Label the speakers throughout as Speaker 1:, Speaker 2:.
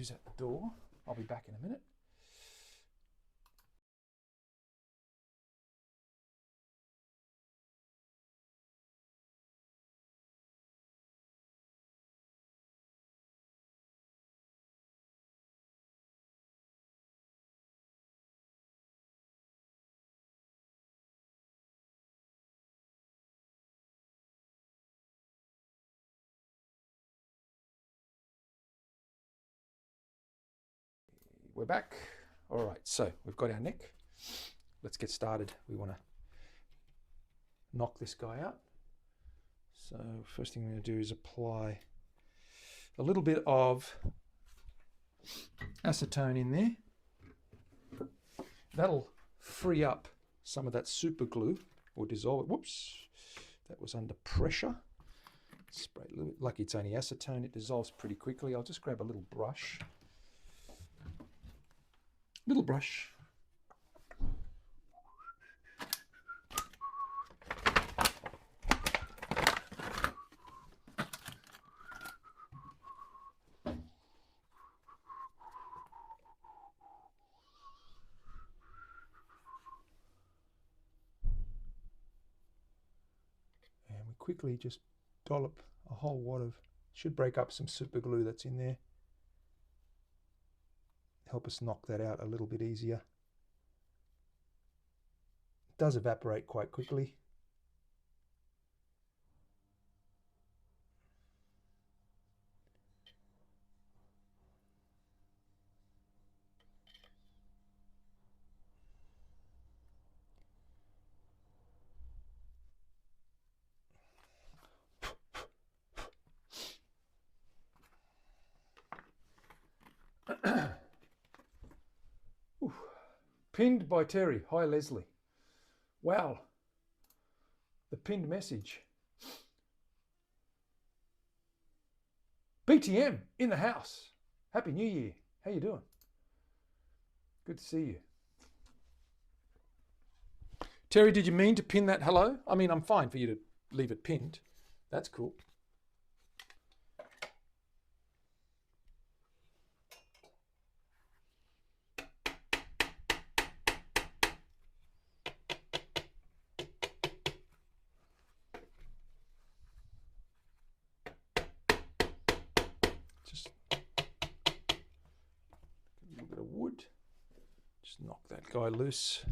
Speaker 1: who's at the door. I'll be back in a minute. We're back. All right, so we've got our neck. Let's get started. We want to knock this guy out. So first thing I'm going to do is apply a little bit of acetone in there. That'll free up some of that super glue or dissolve it. Whoops, that was under pressure. Spray a little bit. Lucky it's only acetone, it dissolves pretty quickly. I'll just grab a little brush. Little brush. And we quickly just dollop a whole wad of, should break up some super glue that's in there. Help us knock that out a little bit easier. It does evaporate quite quickly. Pinned by Terry. Hi, Leslie. Wow. The pinned message. BTM in the house. Happy New Year. How you doing? Good to see you. Terry, did you mean to pin that hello? I mean, I'm fine for you to leave it pinned. That's cool. Just a little bit of wood. Just knock that guy loose.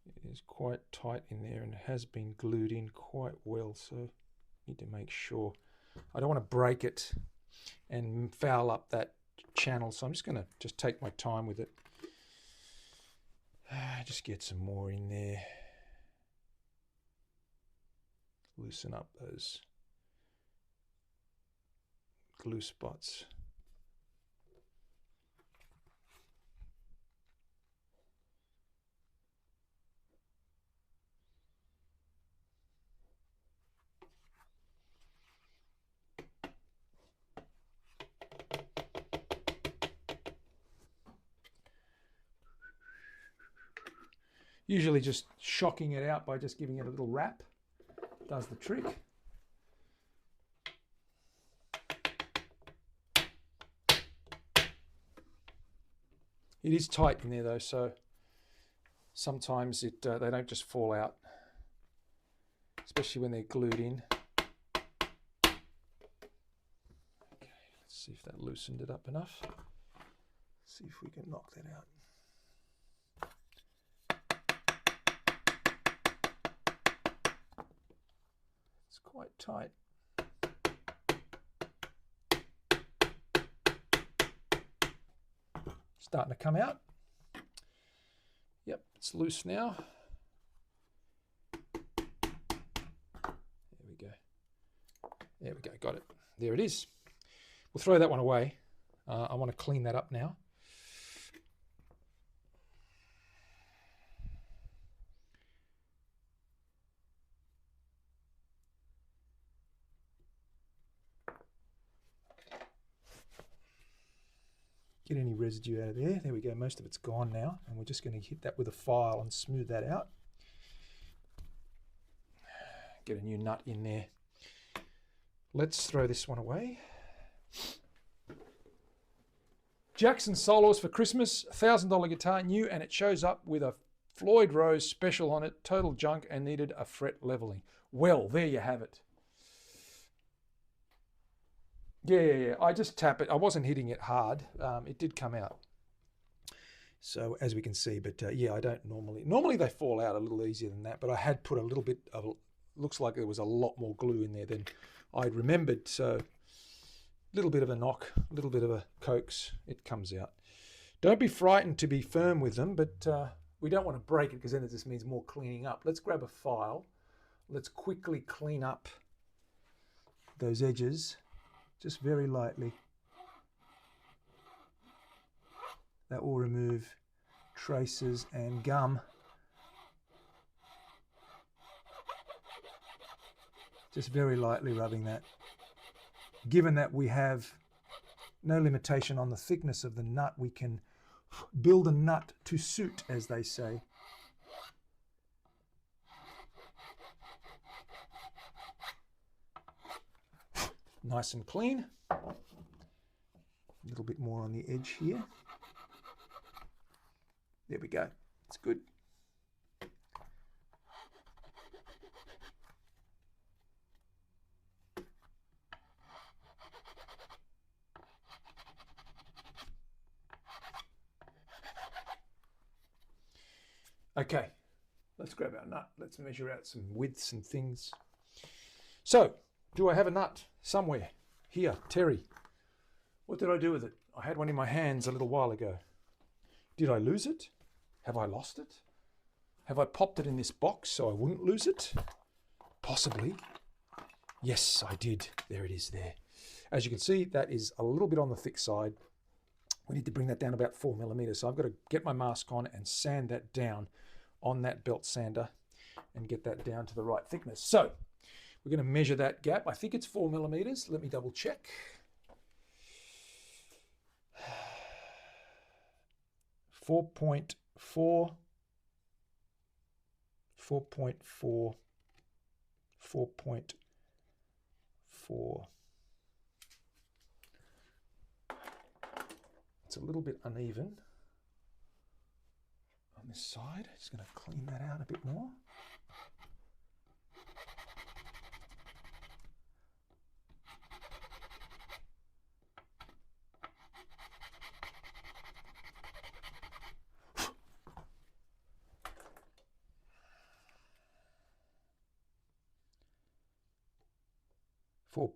Speaker 1: It is quite tight in there and it has been glued in quite well, so need to make sure. I don't want to break it and foul up that channel, so I'm just going to just take my time with it. Just get some more in there. Loosen up those glue spots. Usually just shocking it out by just giving it a little wrap does the trick. It is tight in there though, so sometimes they don't just fall out, especially when they're glued in. Okay, let's see if that loosened it up enough. See if we can knock that out. It's quite tight. Starting to come out. Yep, it's loose now. There we go. There we go, got it. There it is. We'll throw that one away. I want to clean that up now. get any residue out of there. There we go, most of it's gone now, and we're just going to hit that with a file and smooth that out. Get a new nut in there. Let's throw this one away. Jackson Solos for Christmas, $1,000 guitar, new, and it shows up with a Floyd Rose special on it, total junk, and needed a fret leveling. Well, there you have it. Yeah, I just tap it. I wasn't hitting it hard. It did come out. So as we can see, but yeah, I don't normally they fall out a little easier than that, but I had put a little bit of, looks like there was a lot more glue in there than I'd remembered. So a little bit of a knock, a little bit of a coax, it comes out. Don't be frightened to be firm with them, but we don't want to break it because then it just means more cleaning up. Let's grab a file. Let's quickly clean up those edges, just very lightly. That will remove traces and gum. Just very lightly rubbing that. Given that we have no limitation on the thickness of the nut, we can build a nut to suit, as they say. Nice and clean. A little bit more on the edge here. There we go. It's good. Okay, let's grab our nut. Let's measure out some widths and things. So, do I have a nut somewhere? Here, Terry. What did I do with it? I had one in my hands a little while ago. Did I lose it? Have I lost it? Have I popped it in this box so I wouldn't lose it? Possibly. Yes, I did. There it is there. As you can see, that is a little bit on the thick side. We need to bring that down about 4 millimeters. So I've got to get my mask on and sand that down on that belt sander and get that down to the right thickness. So we're going to measure that gap. I think it's 4 millimeters. Let me double check. 4.4, 4.4, 4.4. It's a little bit uneven on this side. Just going to clean that out a bit more. Four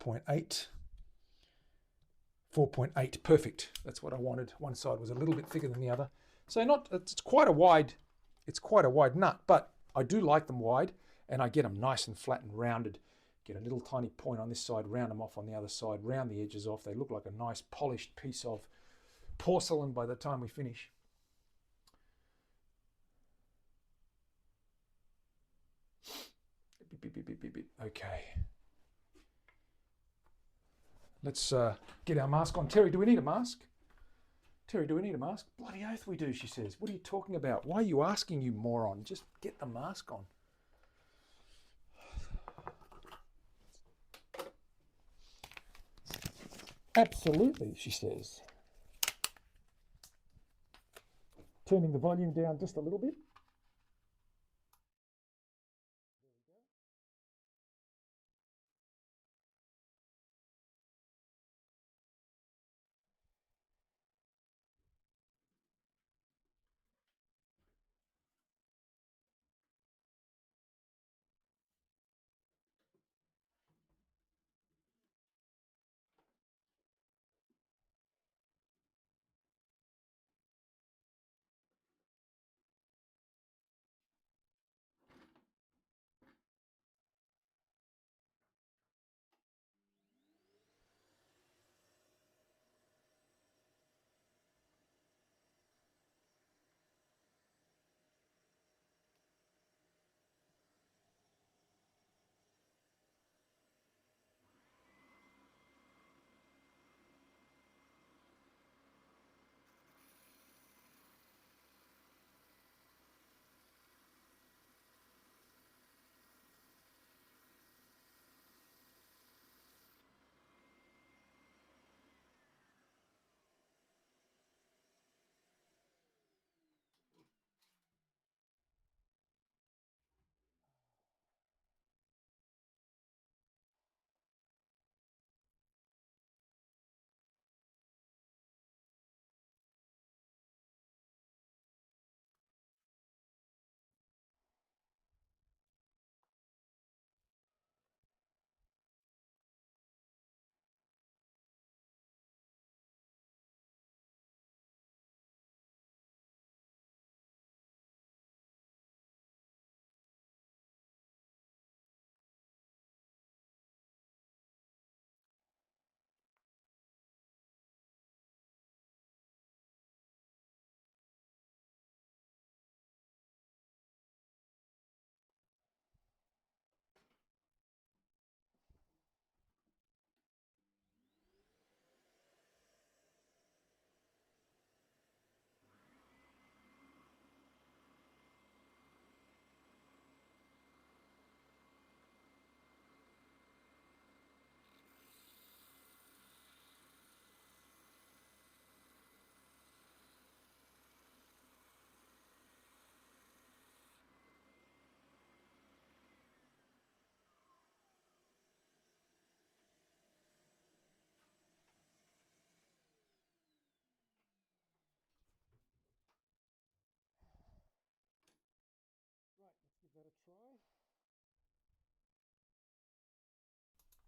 Speaker 1: 4.8, perfect. That's what I wanted. One side was a little bit thicker than the other. So it's quite a wide nut, but I do like them wide, and I get them nice and flat and rounded. Get a little tiny point on this side, round them off on the other side, round the edges off. They look like a nice polished piece of porcelain by the time we finish. Okay. Let's get our mask on. Terry, do we need a mask? Terry, do we need a mask? Bloody oath we do, she says. What are you talking about? Why are you asking, you moron? Just get the mask on. Absolutely, she says. Turning the volume down just a little bit.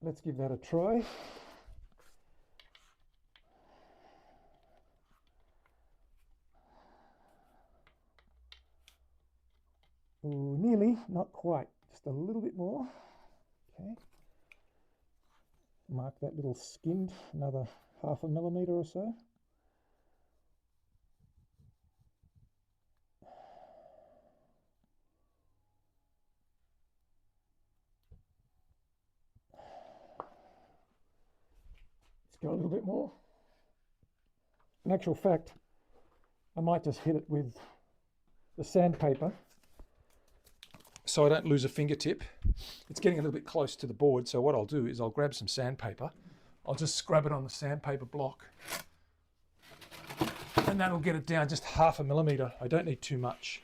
Speaker 1: let's give that a try. Ooh, nearly, not quite, just a little bit more. Okay. Mark that little skinned, another 0.5 millimeter or so. Let's go a little bit more. In actual fact, I might just hit it with the sandpaper so I don't lose a fingertip. It's getting a little bit close to the board, so what I'll do is I'll grab some sandpaper. I'll just scrub it on the sandpaper block, and that'll get it down just 0.5 millimeter. I don't need too much,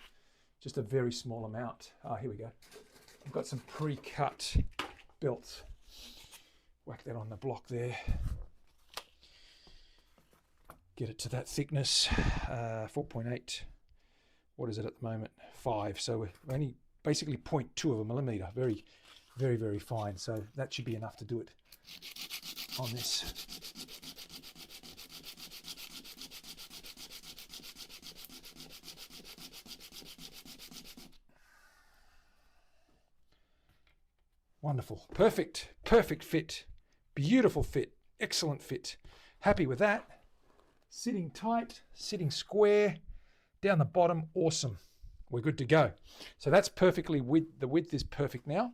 Speaker 1: just a very small amount. Ah, here we go. I've got some pre-cut belts. Whack that on the block there. Get it to that thickness, 4.8. What is it at the moment? 5. So we're only basically 0.2 millimeter. Very, very, very fine. So that should be enough to do it on this. Wonderful. Perfect. Perfect fit. Beautiful fit. Excellent fit. Happy with that. Sitting tight, sitting square, down the bottom, awesome. We're good to go. So that's perfectly the width is perfect now.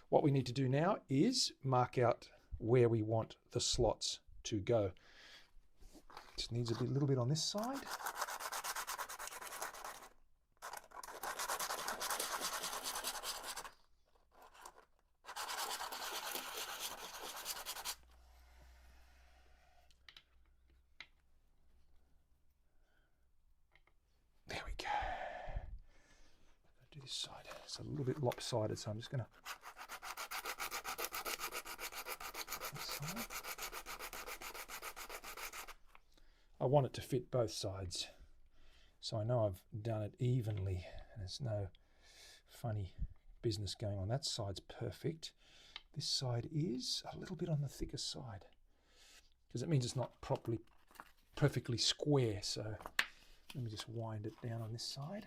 Speaker 1: What we need to do now is mark out where we want the slots to go. Just needs a little bit on this side. There we go. Do this side. It's a little bit lopsided, so I'm just going to. I want it to fit both sides, so I know I've done it evenly and there's no funny business going on. That side's perfect. This side is a little bit on the thicker side because it means it's not perfectly square. So let me just wind it down on this side.